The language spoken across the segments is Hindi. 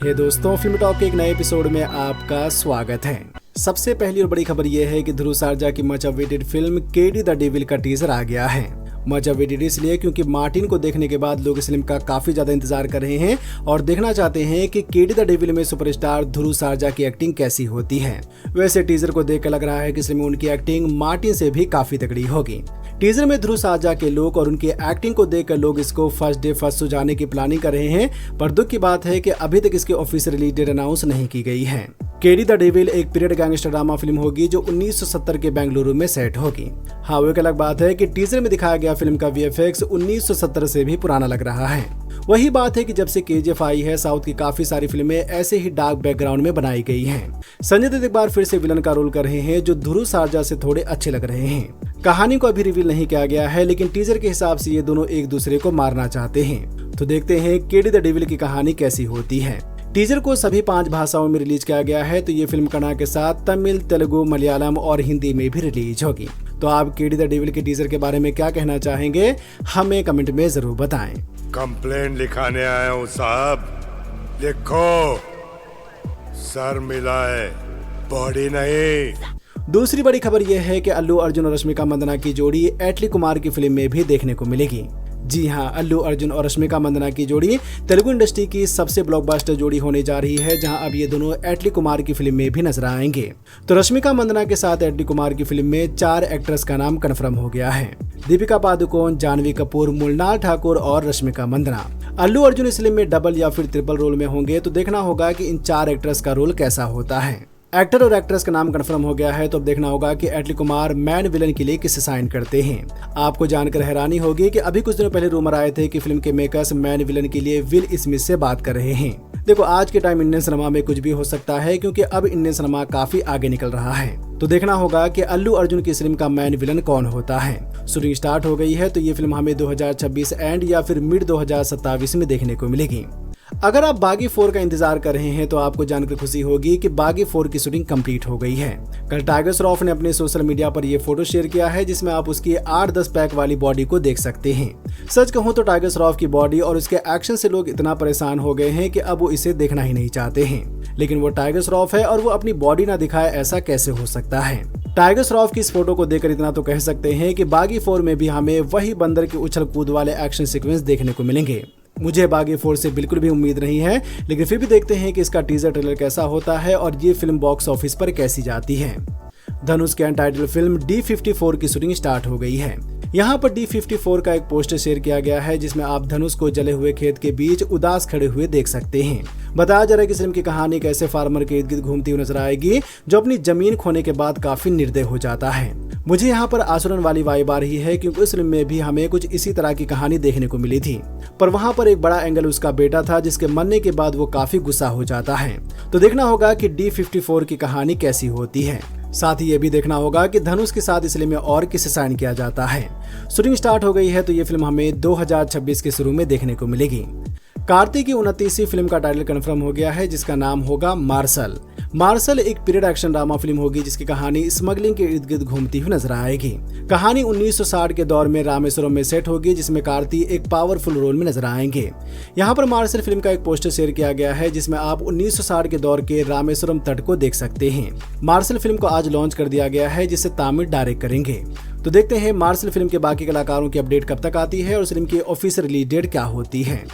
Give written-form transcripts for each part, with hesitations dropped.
हे दोस्तों, फिल्म टॉक के एक नए एपिसोड में आपका स्वागत है। सबसे पहली और बड़ी खबर यह है कि ध्रुव सरजा की much awaited film KD the devil का टीजर आ गया है। मच अवेटेड इसलिए क्योंकि मार्टिन को देखने के बाद लोग इस फिल्म का काफी ज्यादा इंतजार कर रहे हैं और देखना चाहते हैं कि केडी द डेविल में सुपरस्टार ध्रुव सरजा की एक्टिंग कैसी होती है। वैसे टीजर को देखकर लग रहा है कि इस फिल्म में उनकी एक्टिंग मार्टिन से भी काफी तगड़ी होगी। टीजर में ध्रुव सरजा के लुक और उनकी एक्टिंग को देखकर लोग इसको फर्स्ट डे फर्स्ट शो जाने की प्लानिंग कर रहे हैं, पर दुख की बात है कि अभी तक इसकी ऑफिशियल रिलीज डेट अनाउंस नहीं की गई है। केडी द डेविल एक पीरियड गैंगस्टर ड्रामा फिल्म होगी जो 1970 के बेंगलुरु में सेट होगी। हाँ, वो एक अलग बात है कि टीजर में दिखाया गया फिल्म का वीएफएक्स 1970 से भी पुराना लग रहा है। वही बात है कि जब से केजीएफ आई है, साउथ की काफी सारी फिल्में ऐसे ही डार्क बैकग्राउंड में बनाई गई हैं। संजय दत्त एक बार फिर से विलन का रोल कर रहे हैं जो ध्रुव सरजा से थोड़े अच्छे लग रहे हैं। कहानी को अभी रिवील नहीं किया गया है, लेकिन टीजर के हिसाब से ये दोनों एक दूसरे को मारना चाहते हैं। तो देखते हैं केडी द डेविल की कहानी कैसी होती है। टीजर को सभी 5 भाषाओं में रिलीज किया गया है, तो ये फिल्म कन्नड़ के साथ तमिल, तेलुगु, मलयालम और हिंदी में भी रिलीज होगी। तो आप केडी द डेविल के टीजर के बारे में क्या कहना चाहेंगे, हमें कमेंट में जरूर बताएं। कंप्लेंट लिखाने आया हूँ साहब, लिखो। सर मिला है, बॉडी नहीं। दूसरी बड़ी खबर यह है कि अल्लू अर्जुन और रश्मिका मंदाना की जोड़ी एटली कुमार की फिल्म में भी देखने को मिलेगी। जी हाँ, अल्लू अर्जुन और रश्मिका मंदाना की जोड़ी तेलुगु इंडस्ट्री की सबसे ब्लॉकबस्टर जोड़ी होने जा रही है, जहां अब ये दोनों एटली कुमार की फिल्म में भी नजर आएंगे। तो रश्मिका मंदाना के साथ एटली कुमार की फिल्म में 4 एक्ट्रेस का नाम कन्फर्म हो गया है। दीपिका पादुकोण, जानवी कपूर, मृणाल ठाकुर और रश्मिका मंदाना। अल्लू अर्जुन इस फिल्म में डबल या फिर ट्रिपल रोल में होंगे, तो देखना होगा कि इन 4 एक्ट्रेस का रोल कैसा होता है। एक्टर और एक्ट्रेस का नाम कंफर्म हो गया है, तो अब देखना होगा कि एटली कुमार मैन विलन के लिए किसे साइन करते हैं। आपको जानकर हैरानी होगी कि अभी कुछ दिनों पहले रूमर आए थे कि फिल्म के मेकर्स मैन विलन के लिए विल स्मिथ से बात कर रहे हैं। देखो, आज के टाइम इंडियन सिनेमा में कुछ भी हो सकता है, क्योंकि अब इंडियन सिनेमा काफी आगे निकल रहा है। तो देखना होगा कि अल्लू अर्जुन की फिल्म का मैन विलन कौन होता है। शूटिंग स्टार्ट हो गई है, तो ये फिल्म हमें 2026 एंड या फिर मिड 2027 में देखने को मिलेगी। अगर आप बागी 4 का इंतजार कर रहे हैं, तो आपको जानकर खुशी होगी कि बागी 4 की शूटिंग कंप्लीट हो गई है। कल टाइगर श्रॉफ ने अपने सोशल मीडिया पर यह फोटो शेयर किया है, जिसमें आप उसकी 8-10 पैक वाली बॉडी को देख सकते हैं। सच कहूं तो टाइगर श्रॉफ की बॉडी और उसके एक्शन से लोग इतना परेशान हो गए हैं कि अब वो इसे देखना ही नहीं चाहते हैं। लेकिन वो टाइगर श्रॉफ है और वो अपनी बॉडी ना दिखाए, ऐसा कैसे हो सकता है। टाइगर श्रॉफ की इस फोटो को देखकर इतना तो कह सकते हैं कि बागी 4 में भी हमें वही बंदर के उछल कूद वाले एक्शन सीक्वेंस देखने को मिलेंगे। मुझे बागी 4 से बिल्कुल भी उम्मीद नहीं है, लेकिन फिर भी देखते हैं कि इसका टीजर ट्रेलर कैसा होता है और ये फिल्म बॉक्स ऑफिस पर कैसी जाती है। धनुष की अनटाइटल फिल्म D54 की शूटिंग स्टार्ट हो गई है। यहाँ पर D54 का एक पोस्टर शेयर किया गया है, जिसमें आप धनुष को जले हुए खेत के बीच उदास खड़े हुए देख सकते हैं। बताया जा रहा है कि फिल्म की कहानी कैसे फार्मर के इर्द गिर्द घूमती हुई नजर आएगी, जो अपनी जमीन खोने के बाद काफी निर्दय हो जाता है। मुझे यहाँ पर आसुरन वाली वाइब आ रही है, क्योंकि उस फिल्म में भी हमें कुछ इसी तरह की कहानी देखने को मिली थी, पर वहाँ पर एक बड़ा एंगल उसका बेटा था, जिसके मरने के बाद वो काफी गुस्सा हो जाता है। तो देखना होगा कि D54 की कहानी कैसी होती है। साथ ही ये भी देखना होगा कि धनुष के साथ इस फिल्म में और किसे साइन किया जाता है। शूटिंग स्टार्ट हो गई है, तो ये फिल्म हमें 2026 के शुरू में देखने को मिलेगी। कार्तिक की 29वीं फिल्म का टाइटल कंफर्म हो गया है, जिसका नाम होगा मार्शल। मार्शल एक पीरियड एक्शन ड्रामा फिल्म होगी, जिसकी कहानी स्मगलिंग के इर्द गिर्द घूमती हुई नजर आएगी। कहानी 1960 के दौर में रामेश्वरम में सेट होगी, जिसमें कार्तिक एक पावरफुल रोल में नजर आएंगे। यहाँ पर मार्शल फिल्म का एक पोस्टर शेयर किया गया है, जिसमें आप 1960 के दौर के रामेश्वरम तट को देख सकते हैं। मार्शल फिल्म को आज लॉन्च कर दिया गया है, जिसे तमिल डायरेक्ट करेंगे। तो देखते हैं मार्शल फिल्म के बाकी कलाकारों की अपडेट कब तक आती है और फिल्म की ऑफिशियल रिलीज डेट क्या होती है।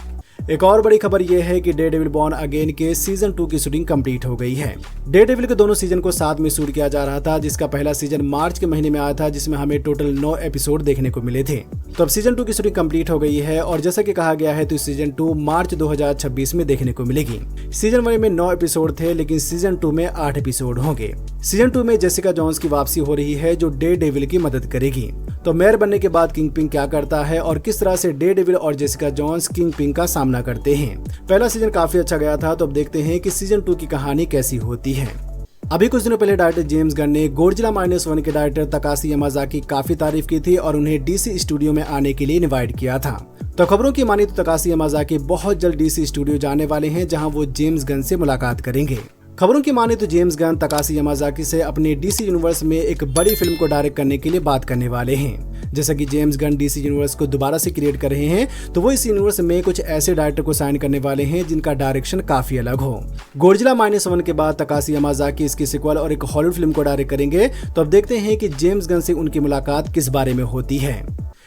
एक और बड़ी खबर यह है कि डेयरडेविल बॉर्न अगेन के सीजन 2 की शूटिंग कंप्लीट हो गई है। डेयरडेविल के दोनों सीजन को साथ में शूट किया जा रहा था, जिसका पहला सीजन मार्च के महीने में आया था, जिसमें हमें टोटल 9 एपिसोड देखने को मिले थे। तो अब सीजन 2 की शूटिंग कंप्लीट हो गई है और जैसा कि कहा गया है, तो सीजन 2 मार्च 2026 में देखने को मिलेगी। सीजन 1 में 9 एपिसोड थे, लेकिन सीजन 2 में 8 एपिसोड होंगे। सीजन 2 में जेसिका जोन्स की वापसी हो रही है, जो डेयरडेविल की मदद करेगी। तो मेयर बनने के बाद किंगपिन क्या करता है और किस तरह से डेयरडेविल और जेसिका जोन्स किंगपिन का सामना करते हैं। पहला सीजन काफी अच्छा गया था, तो अब देखते हैं कि सीजन 2 की कहानी कैसी होती है। अभी कुछ दिनों पहले डायरेक्टर जेम्स गन ने गोडजिला -1 के डायरेक्टर तकाशी यामाजाकी की काफी तारीफ की थी और उन्हें डीसी स्टूडियो में आने के लिए इनवाइट किया था। तो खबरों की मानी तो तकाशी यामाजाकी बहुत जल्द डीसी स्टूडियो जाने वाले हैं, जहां वो जेम्स गन से मुलाकात करेंगे। खबरों की माने तो जेम्स गन तकाशी यामाजाकी से अपने डीसी यूनिवर्स में एक बड़ी फिल्म को डायरेक्ट करने के लिए बात करने वाले हैं। जैसा कि जेम्स गन डीसी यूनिवर्स को दोबारा से क्रिएट कर रहे हैं, तो वो इस यूनिवर्स में कुछ ऐसे डायरेक्टर को साइन करने वाले हैं जिनका डायरेक्शन काफी अलग हो। गॉडजिला -1 के बाद तकाशी यामाज़ाकी इसकी सीक्वल और एक हॉलीवुड फिल्म को डायरेक्ट करेंगे। तो अब देखते हैं कि जेम्स गन से उनकी मुलाकात किस बारे में होती है।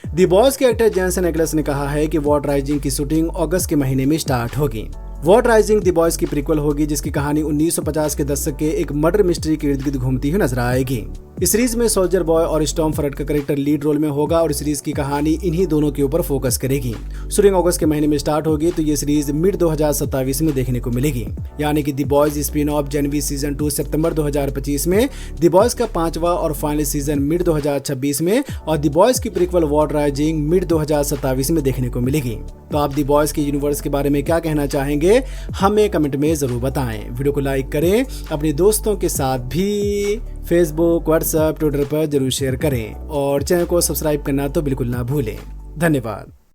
द बॉयज के एक्टर जेंसन एग्लस ने कहा है कि वॉट राइजिंग की शूटिंग अगस्त के महीने में स्टार्ट होगी। वॉट राइजिंग द बॉयज की प्रीक्वल होगी, जिसकी कहानी 1950 के दशक के एक मर्डर मिस्ट्री के इर्द गिर्द घूमती हुई नजर आएगी। इस सीरीज में सोल्जर बॉय और स्टॉर्म फ्रंट का कैरेक्टर लीड रोल में होगा और सीरीज की कहानी इन्हीं दोनों के ऊपर फोकस करेगी। शूटिंग अगस्त के महीने में स्टार्ट होगी, तो ये सीरीज मिड 2027 में देखने को मिलेगी। यानी कि the boys spin of January season 2 सितंबर 2025 में, द बॉयज का 5वां और फाइनल सीजन मिड 2026 में और द बॉयज की प्रीक्वल वॉट राइजिंग मिड 2027 में देखने को मिलेगी। तो आप द बॉयज के यूनिवर्स के बारे में क्या कहना चाहेंगे, हमें कमेंट में जरूर बताएं। वीडियो को लाइक करें, अपने दोस्तों के साथ भी फेसबुक, व्हाट्सएप, ट्विटर पर जरूर शेयर करें और चैनल को सब्सक्राइब करना तो बिल्कुल ना भूलें। धन्यवाद।